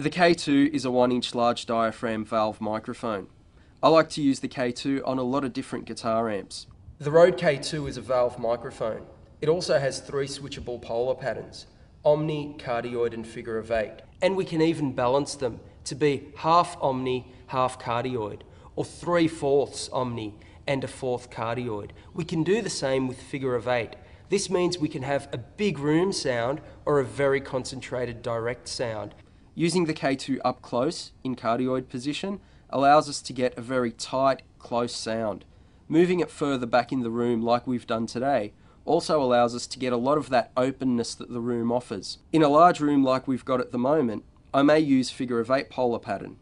The K2 is a 1-inch large diaphragm valve microphone. I like to use the K2 on a lot of different guitar amps. The Rode K2 is a valve microphone. It also has 3 switchable polar patterns: Omni, Cardioid and Figure of 8. And we can even balance them to be half Omni, half Cardioid, or 3/4 Omni and a 1/4 Cardioid. We can do the same with Figure of 8. This means we can have a big room sound or a very concentrated direct sound. Using the K2 up close in cardioid position allows us to get a very tight, close sound. Moving it further back in the room like we've done today also allows us to get a lot of that openness that the room offers. In a large room like we've got at the moment, I may use Figure of 8 polar pattern.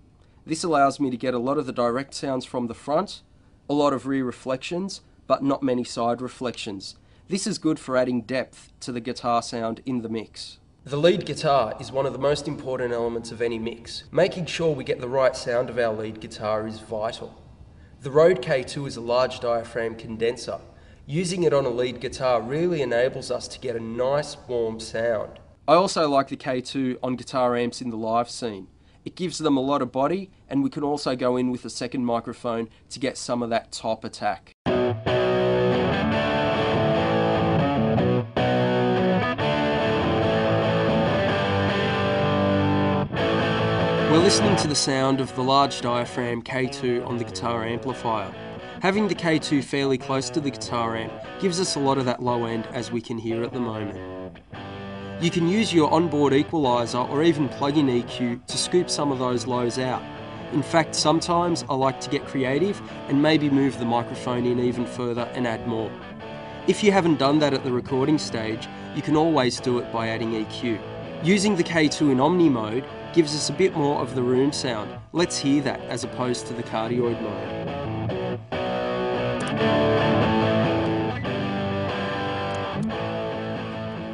This allows me to get a lot of the direct sounds from the front, a lot of rear reflections, but not many side reflections. This is good for adding depth to the guitar sound in the mix. The lead guitar is one of the most important elements of any mix. Making sure we get the right sound of our lead guitar is vital. The Rode K2 is a large diaphragm condenser. Using it on a lead guitar really enables us to get a nice warm sound. I also like the K2 on guitar amps in the live scene. It gives them a lot of body, and we can also go in with a second microphone to get some of that top attack. We're listening to the sound of the large diaphragm K2 on the guitar amplifier. Having the K2 fairly close to the guitar amp gives us a lot of that low end, as we can hear at the moment. You can use your onboard equalizer or even plug-in EQ to scoop some of those lows out. In fact, sometimes I like to get creative and maybe move the microphone in even further and add more. If you haven't done that at the recording stage, you can always do it by adding EQ. Using the K2 in Omni mode gives us a bit more of the room sound. Let's hear that as opposed to the cardioid mode.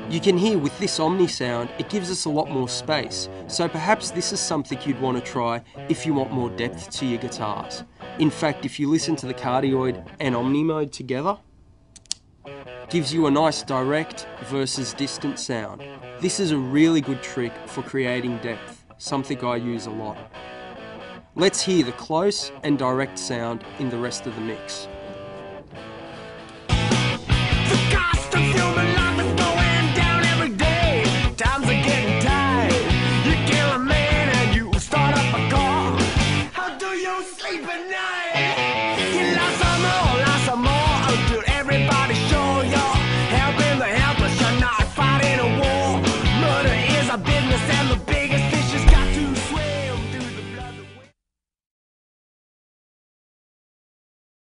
You can hear with this Omni sound, it gives us a lot more space, so perhaps this is something you'd want to try if you want more depth to your guitars. In fact, if you listen to the cardioid and Omni mode together, gives you a nice direct versus distant sound. This is a really good trick for creating depth, something I use a lot. Let's hear the close and direct sound in the rest of the mix.